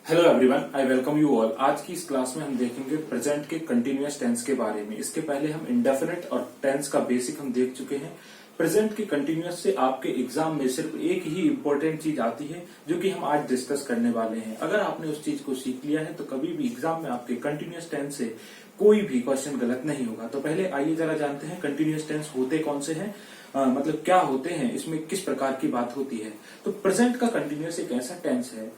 Hello everyone, I welcome you all. आज की इस क्लास में हम देखेंगे प्रेजेंट के कंटिन्यूअस टेंस के बारे में। इसके पहले हम इंडेफिनिट और टेंस का बेसिक हम देख चुके हैं। प्रेजेंट के कंटिन्यूअस से आपके एग्जाम में सिर्फ एक ही इंपॉर्टेंट चीज आती है जो कि हम आज डिस्कस करने वाले हैं। अगर आपने उस चीज को सीख लिया है तो कभी भी एग्जाम में आपके कंटिन्यूअस टेंस से कोई भी क्वेश्चन गलत नहीं होगा। तो पहले आइए जरा जानते हैं कंटिन्यूअस टेंस होते कौन से हैं, मतलब क्या होते हैं, इसमें किस प्रकार की बात होती है। तो प्रेजेंट का कंटिन्यूअस एक ऐसा टेंस है,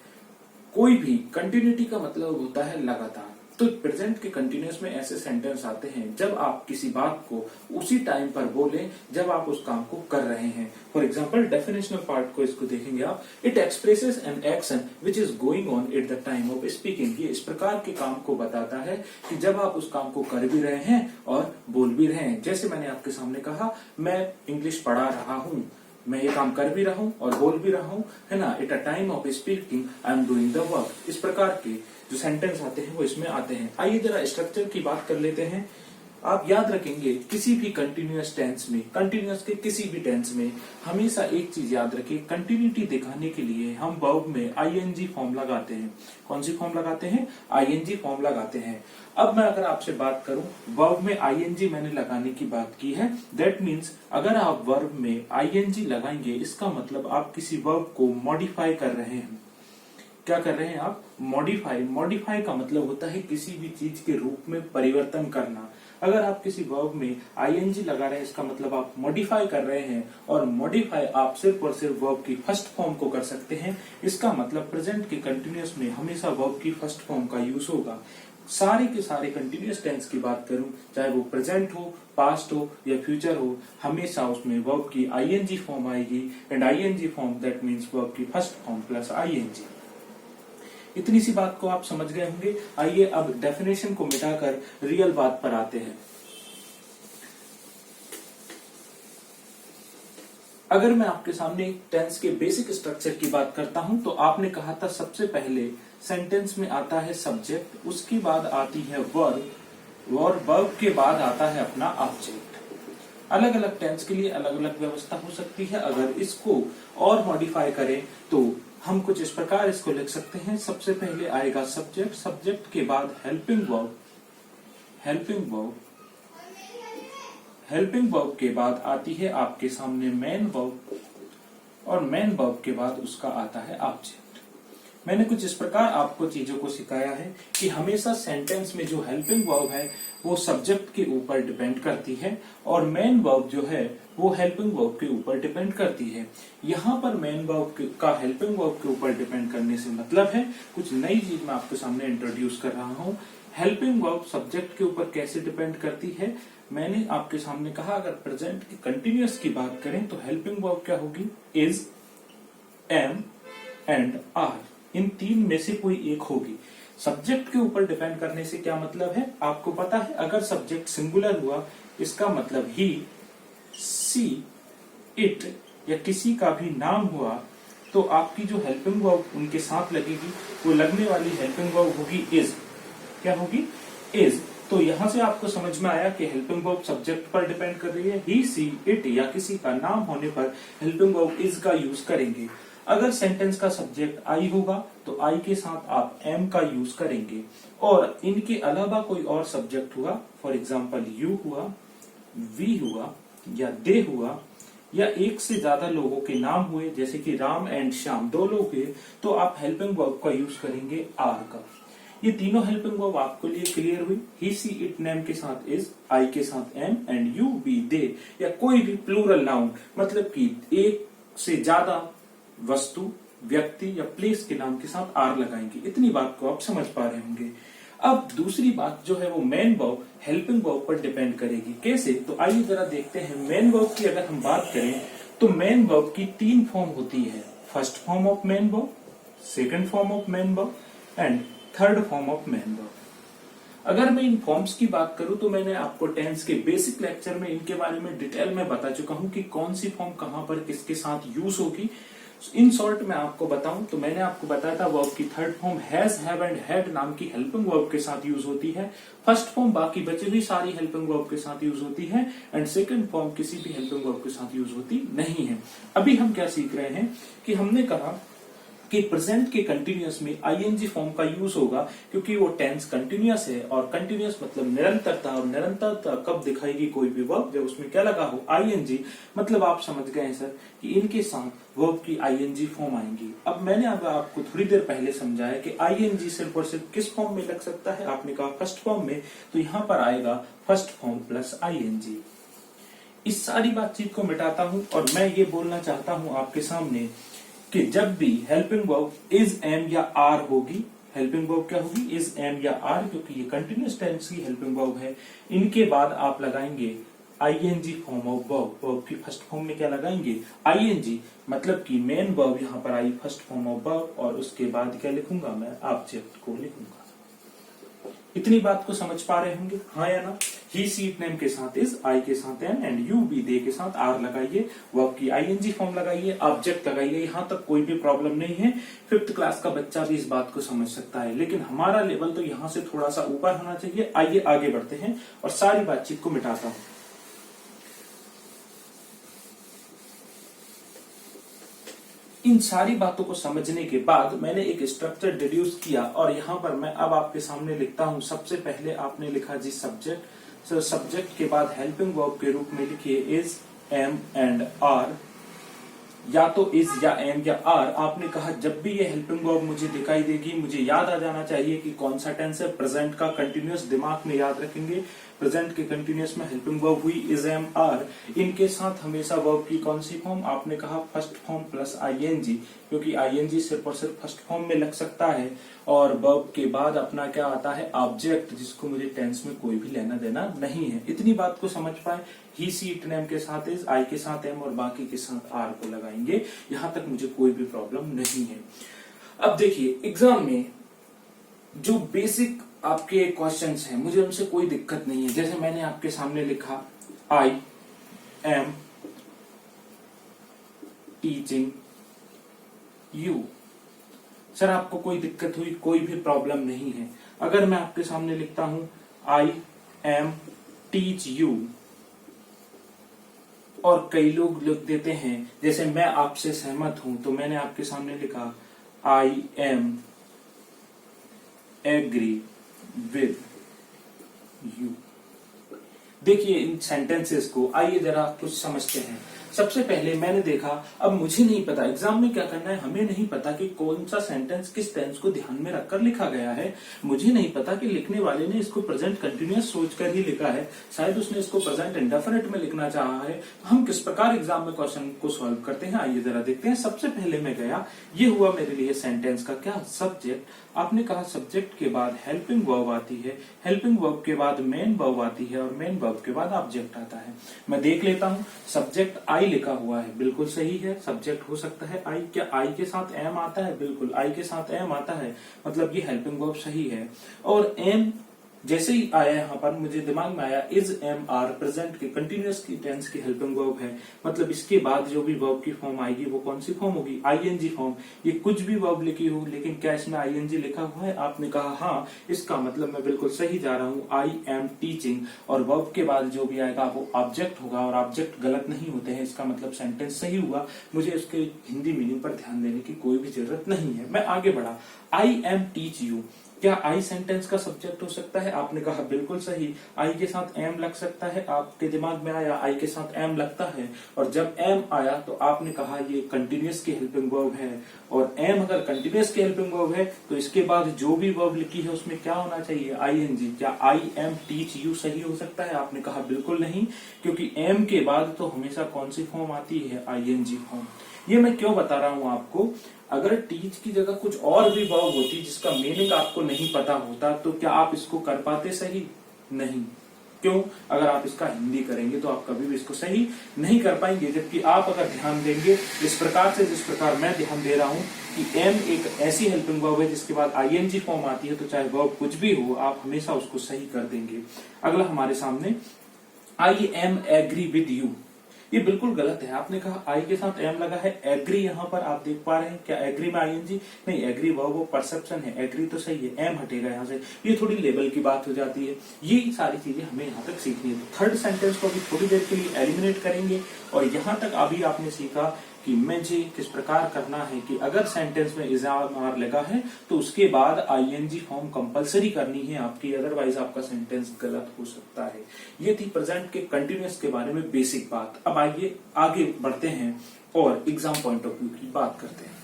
कोई भी कंटिन्यूटी का मतलब होता है लगातार। तो प्रेजेंट के कंटिन्यूअस में ऐसे सेंटेंस आते हैं जब आप किसी बात को उसी टाइम पर बोलें जब आप उस काम को कर रहे हैं। फॉर एग्जाम्पल डेफिनेशनल पार्ट को इसको देखेंगे आप। It expresses an action which is going on at the time of speaking. ये इस प्रकार के काम को बताता है कि जब आप उस काम को कर भी रहे हैं और बोल भी रहे हैं। जैसे मैंने आपके सामने कहा, मैं इंग्लिश पढ़ा रहा हूँ, मैं ये काम कर भी रहा हूँ और बोल भी रहा हूँ, है ना। At a time of speaking I am doing the work. इस प्रकार के जो सेंटेंस आते हैं वो इसमें आते हैं। आइए जरा स्ट्रक्चर की बात कर लेते हैं। आप याद रखेंगे किसी भी कंटिन्यूअस टेंस में, कंटिन्यूअस के किसी भी टेंस में हमेशा एक चीज याद रखिए, कंटिन्यूटी दिखाने के लिए हम वर्ब में आईएनजी फॉर्म लगाते हैं। कौन सी फॉर्म लगाते हैं? आईएनजी फॉर्म लगाते हैं। अब मैं अगर आपसे बात करूं, वर्ब में आईएनजी मैंने लगाने की बात की है, दैट मीन्स अगर आप वर्ब में आईएनजी लगाएंगे इसका मतलब आप किसी वर्ब को मॉडिफाई कर रहे हैं। क्या कर रहे हैं आप? मॉडिफाई। मॉडिफाई का मतलब होता है किसी भी चीज के रूप में परिवर्तन करना। अगर आप किसी वर्ब में आईएनजी लगा रहे हैं इसका मतलब आप मॉडिफाई कर रहे हैं, और मॉडिफाई आप सिर्फ और सिर्फ वर्ब की फर्स्ट फॉर्म को कर सकते हैं। इसका मतलब प्रेजेंट के कंटिन्यूअस में हमेशा वर्ब की फर्स्ट फॉर्म का यूज होगा। सारे के सारे कंटिन्यूअस टेंस की बात करूं, चाहे वो प्रेजेंट हो, पास्ट हो या फ्यूचर हो, हमेशा उसमें वर्ब की आईएनजी फॉर्म आएगी। And ING form that means verb की फर्स्ट फॉर्म प्लस आईएनजी। इतनी सी बात को आप समझ गए होंगे। आइए अब डेफिनेशन को मिटाकर रियल बात पर आते हैं। अगर मैं आपके सामने टेंस के बेसिक स्ट्रक्चर की बात करता हूं तो आपने कहा था सबसे पहले सेंटेंस में आता है सब्जेक्ट, उसके बाद आती है वर्ब और वर्ब के बाद आता है अपना ऑब्जेक्ट। अलग अलग टेंस के लिए अलग अलग व्यवस्था हो सकती है। अगर इसको और मॉडिफाई करें तो हम कुछ इस प्रकार इसको लिख सकते हैं। सबसे पहले आएगा सब्जेक्ट, सब्जेक्ट के बाद helping verb, helping verb, helping verb के बाद आती है आपके सामने मेन वर्ब, और मेन वर्ब के बाद उसका आता है ऑब्जेक्ट। मैंने कुछ इस प्रकार आपको चीजों को सिखाया है कि हमेशा सेंटेंस में जो हेल्पिंग वर्ब है वो सब्जेक्ट के ऊपर डिपेंड करती है, और मेन वर्ब जो है वो हेल्पिंग वर्ब के ऊपर डिपेंड करती है। यहाँ पर मेन वर्ब का हेल्पिंग वर्ब के ऊपर डिपेंड करने से मतलब है कुछ नई चीज मैं आपके सामने इंट्रोड्यूस कर रहा हूँ। हेल्पिंग वर्ब सब्जेक्ट के ऊपर कैसे डिपेंड करती है, मैंने आपके सामने कहा। अगर प्रेजेंट की कंटिन्यूअस की बात करें तो हेल्पिंग वर्ब क्या होगी? Is, am and are. इन तीन में से कोई एक होगी। सब्जेक्ट के ऊपर डिपेंड करने से क्या मतलब है आपको पता है? अगर सब्जेक्ट सिंगुलर हुआ इसका मतलब ही, सी, इट या किसी का भी नाम हुआ तो आपकी जो हेल्पिंग वर्ब उनके साथ लगेगी वो लगने वाली हेल्पिंग वर्ब होगी इज। क्या होगी? इज। तो यहां से आपको समझ में आया कि हेल्पिंग वर्ब सब्जेक्ट पर डिपेंड कर रही है। ही, सी, इट या किसी का नाम होने पर हेल्पिंग वर्ब इज का यूज करेंगे। अगर सेंटेंस का सब्जेक्ट आई होगा तो आई के साथ आप एम का यूज करेंगे, और इनके अलावा कोई और सब्जेक्ट हुआ, फॉर एग्जाम्पल यू हुआ, वी हुआ या दे हुआ, या एक से ज्यादा लोगों के नाम हुए जैसे कि राम एंड श्याम, दो लोग हुए, तो आप हेल्पिंग वर्ब का यूज करेंगे आर का। ये तीनों हेल्पिंग वर्ब आपके लिए क्लियर हुई। ही, सी, इट नेम के साथ इज, आई के साथ एम, एंड यू, वी, दे या कोई भी प्लूरल नाउन, मतलब कि एक से ज्यादा वस्तु, व्यक्ति या प्लेस के नाम के साथ आर लगाएंगे। इतनी बात को आप समझ पा रहे होंगे। अब दूसरी बात जो है वो मेन वर्ब हेल्पिंग वर्ब पर डिपेंड करेगी। कैसे? तो आइए जरा देखते हैं। मेन वर्ब की अगर हम बात करें तो मेन वर्ब की तीन फॉर्म होती है। First form of main verb, second form of main verb and third form of main verb. अगर मैं इन फॉर्म्स की बात करूं तो मैंने आपको टेंस के बेसिक लेक्चर में इनके बारे में डिटेल में बता चुका हूं कि कौन सी फॉर्म कहां पर किसके साथ यूज होगी। इन शॉर्ट में आपको बताऊं तो मैंने आपको बताया था वर्ब की third form has, have and had नाम की हेल्पिंग वर्ब के साथ यूज होती है। फर्स्ट फॉर्म बाकी बची हुई सारी हेल्पिंग वर्ब के साथ यूज होती है, एंड सेकंड फॉर्म किसी भी हेल्पिंग वर्ब के साथ यूज होती नहीं है। अभी हम क्या सीख रहे हैं कि हमने कहा कि प्रेजेंट के कंटिन्यूअस में आईएनजी फॉर्म का यूज होगा, क्योंकि वो टेंस कंटिन्यूअस है और कंटिन्यूअस मतलब निरंतरता, और निरंतरता कब दिखाएगी कोई भी वर्ब, जब उसमें क्या लगा हो, आईएनजी। मतलब आप समझ गए हैं सर कि इनके साथ वर्ब की आईएनजी फॉर्म आएंगी। अब मैंने आपको थोड़ी देर पहले समझाया कि आईएनजी सिर्फ और सिर्फ किस फॉर्म में लग सकता है, आपने कहा फर्स्ट फॉर्म में, तो यहां पर आएगा फर्स्ट फॉर्म प्लस आईएनजी। इस सारी बातचीत को मिटाता हूं और मैं ये बोलना चाहता हूं आपके सामने कि जब भी हेल्पिंग वर्ब इज, एम या आर होगी, हेल्पिंग वर्ब क्या होगी, इज, एम या आर, क्योंकि ये कंटिन्यूअस टेंस की हेल्पिंग वर्ब है, इनके बाद आप लगाएंगे ING form of verb. Verb की फर्स्ट फॉर्म में क्या लगाएंगे, आईएनजी, मतलब कि मेन वर्ब यहां पर आई फर्स्ट फॉर्म ऑफ वर्ब, और उसके बाद क्या लिखूंगा मैं, ऑब्जेक्ट को लिखूंगा। इतनी बात को समझ पा रहे होंगे, हाँ या ना। ही सीट नेम के साथ इज, आई के साथ एम, एंड यू बी दे के साथ आर लगाइए, वर्ब की आईएनजी फॉर्म लगाइए, ऑब्जेक्ट लगाइए। यहां तक कोई भी प्रॉब्लम नहीं है, 5th क्लास का बच्चा भी इस बात को समझ सकता है, लेकिन हमारा लेवल तो यहां से थोड़ा सा ऊपर होना चाहिए। आइए आगे बढ़ते हैं और सारी बातचीत को मिटाता हूं। इन सारी बातों को समझने के बाद मैंने एक स्ट्रक्चर डिड्यूस किया, और यहां पर मैं अब आपके सामने लिखता हूं। सबसे पहले आपने लिखा जी सब्जेक्ट, सब्जेक्ट के बाद हेल्पिंग वर्ब के रूप में लिखिए इज, एम एंड आर, या तो इज या एम या आर। आपने कहा जब भी ये हेल्पिंग वर्ब मुझे दिखाई देगी, मुझे याद आ जाना चाहिए कि कौन सा टेंस है, प्रेजेंट का कंटिन्यूअस दिमाग में याद रखेंगे। प्रेजेंट के कंटिन्यूअस में हेल्पिंग वर्ब हुई इज, एम, आर, इनके साथ हमेशा वर्ब की कौन सी फॉर्म, आपने कहा फर्स्ट फॉर्म प्लस आईएनजी, क्योंकि आईएनजी सिर्फ और सिर्फ फर्स्ट फॉर्म में लग सकता है, और वर्ब के बाद अपना क्या आता है, ऑब्जेक्ट, जिसको मुझे टेंस में कोई भी लेना देना नहीं है। इतनी बात को समझ पाए। ही सीट नेम के साथ इज, आई के साथ एम और बाकी के साथ आर को लगाएंगे, यहां तक मुझे कोई भी प्रॉब्लम नहीं है। अब देखिए एग्जाम में जो बेसिक आपके क्वेश्चंस हैं, मुझे उनसे कोई दिक्कत नहीं है। जैसे मैंने आपके सामने लिखा I am teaching you, sir आपको कोई दिक्कत हुई, कोई भी प्रॉब्लम नहीं है। अगर मैं आपके सामने लिखता हूं आई एम टीच यू, और कई लोग लिख देते हैं जैसे मैं आपसे सहमत हूं, तो मैंने आपके सामने लिखा I am agree with you. देखिए इन सेंटेंसेस को, आइए जरा कुछ समझते हैं। सबसे पहले मैंने देखा, अब मुझे नहीं पता एग्जाम में क्या करना है, हमें नहीं पता कि कौन सा सेंटेंस किस टेंस को ध्यान में रखकर लिखा गया है। मुझे नहीं पता कि लिखने वाले ने इसको प्रेजेंट कंटिन्यूअस सोचकर ही लिखा है, शायद उसने इसको प्रेजेंट इंडेफिनिट में लिखना चाहा है। हम किस प्रकार एग्जाम में क्वेश्चन को सॉल्व करते हैं, आइए जरा देखते हैं। सबसे पहले मैं गया, ये हुआ मेरे लिए सेंटेंस का क्या, सब्जेक्ट। आपने कहा सब्जेक्ट के बाद हेल्पिंग वर्ब आती है, हेल्पिंग वर्ब के बाद मेन वर्ब आती है, और मेन वर्ब के बाद ऑब्जेक्ट आता है। मैं देख लेता हूं, सब्जेक्ट आई लिखा हुआ है, बिल्कुल सही है, सब्जेक्ट हो सकता है आई। क्या आई के साथ एम आता है, बिल्कुल आई के साथ एम आता है, मतलब ये हेल्पिंग वर्ब सही है। और एम जैसे ही आया यहाँ पर मुझे दिमाग में आया इज, एम, आर, प्रेजेंट के कंटिन्यूअस की टेंस की हेल्पिंग वर्ब है, मतलब इसके बाद जो भी वर्ब की फॉर्म आएगी वो कौन सी फॉर्म होगी, आईएनजी फॉर्म। ये कुछ भी वर्ब लिखी हो, लेकिन क्या इसमें आईएनजी लिखा हुआ है, आपने कहा हाँ, इसका मतलब मैं बिल्कुल सही जा रहा हूँ, आई एम टीचिंग, और वर्ब के बाद जो भी आएगा वो ऑब्जेक्ट होगा, और ऑब्जेक्ट गलत नहीं होते हैं, इसका मतलब सेंटेंस सही हुआ। मुझे उसके हिंदी मीनिंग पर ध्यान देने की कोई भी जरूरत नहीं है। मैं आगे बढ़ा, आई एम टीच यू, क्या आई सेंटेंस का सब्जेक्ट हो सकता है, आपने कहा बिल्कुल सही, आई के साथ एम लग सकता है। आपके दिमाग में आया आई के साथ एम लगता है, और जब एम आया तो आपने कहा ये कंटिन्यूअस की हेल्पिंग वर्ब है, और एम अगर कंटिन्यूअस की हेल्पिंग वर्ब है तो इसके बाद जो भी वर्ब लिखी है उसमें क्या होना चाहिए, आईएनजी। क्या आई एम टीच यू सही हो सकता है, आपने कहा बिल्कुल नहीं, क्योंकि एम के बाद तो हमेशा कौन सी फॉर्म आती है, आईएनजी फॉर्म। ये मैं क्यों बता रहा हूं आपको, अगर टीच की जगह कुछ और भी वर्ब होती जिसका मीनिंग आपको नहीं पता होता, तो क्या आप इसको कर पाते सही, नहीं। क्यों, अगर आप इसका हिंदी करेंगे तो आप कभी भी इसको सही नहीं कर पाएंगे। जबकि आप अगर ध्यान देंगे इस प्रकार से, जिस प्रकार मैं ध्यान दे रहा हूं कि एम एक ऐसी हेल्पिंग वर्ब है जिसके बाद आईएनजी फॉर्म आती है, तो चाहे वर्ब कुछ भी हो आप हमेशा उसको सही कर देंगे। अगला हमारे सामने I am agree with you, ये बिल्कुल गलत है। आपने कहा आई के साथ एम लगा है, एग्री यहाँ पर आप देख पा रहे हैं, क्या एग्री में आईएनजी नहीं, एग्री वो परसेप्शन है, एग्री तो सही है, एम हटेगा यहाँ से, ये थोड़ी लेवल की बात हो जाती है। ये सारी चीजें हमें यहाँ तक सीखनी है। थर्ड सेंटेंस को अभी थोड़ी देर के लिए एलिमिनेट करेंगे, और यहाँ तक अभी आपने सीखा कि कि मुझे किस प्रकार करना है कि अगर सेंटेंस में इज आर लगा है तो उसके बाद आईएनजी फॉर्म कंपलसरी करनी है आपकी, अदरवाइज आपका सेंटेंस गलत हो सकता है। ये थी प्रेजेंट के कंटिन्यूअस के बारे में बेसिक बात। अब आइए आगे बढ़ते हैं और एग्जाम पॉइंट ऑफ व्यू की बात करते हैं।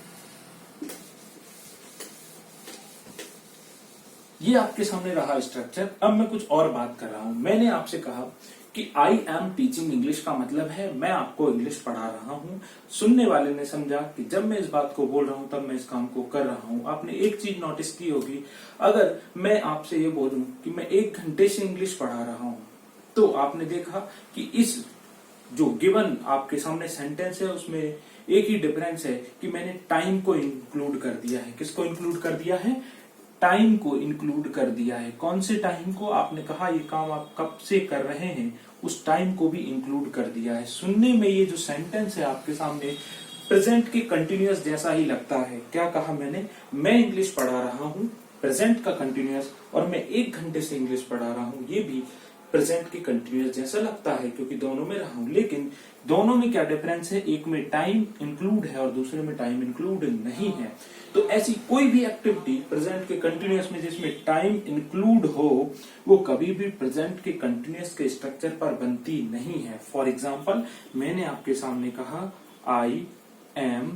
ये आपके सामने रहा स्ट्रक्चर। अब मैं कुछ और बात कर रहा हूं। मैंने आपसे कहा कि आई एम टीचिंग इंग्लिश का मतलब है मैं आपको इंग्लिश पढ़ा रहा हूं। सुनने वाले ने समझा कि जब मैं इस बात को बोल रहा हूं तब मैं इस काम को कर रहा हूं। आपने एक चीज नोटिस की होगी, अगर मैं आपसे ये बोलूं कि मैं 1 घंटे से इंग्लिश पढ़ा रहा हूं, तो आपने देखा कि इस जो गिवन आपके सामने सेंटेंस है उसमें एक ही डिफरेंस है कि मैंने टाइम को इंक्लूड कर दिया है। किसको इंक्लूड कर दिया है? टाइम को इंक्लूड कर दिया है। कौन से टाइम को? आपने कहा ये काम आप कब से कर रहे हैं, उस टाइम को भी इंक्लूड कर दिया है। सुनने में ये जो सेंटेंस है आपके सामने प्रेजेंट के कंटिन्यूअस जैसा ही लगता है। क्या कहा मैंने? मैं इंग्लिश पढ़ा रहा हूं, प्रेजेंट का कंटिन्यूअस, और मैं 1 घंटे से इंग्लिश पढ़ा रहा हूं, ये भी प्रेजेंट के कंटिन्यूअस जैसा लगता है क्योंकि दोनों में रहा हूं। लेकिन दोनों में क्या डिफरेंस है? एक में टाइम इंक्लूड है और दूसरे में टाइम इंक्लूड नहीं है। तो ऐसी कोई भी एक्टिविटी प्रेजेंट के कंटिन्यूअस में जिसमें टाइम इंक्लूड हो, वो कभी भी प्रेजेंट के कंटिन्यूअस के स्ट्रक्चर पर बनती नहीं है। फॉर एग्जाम्पल, मैंने आपके सामने कहा आई एम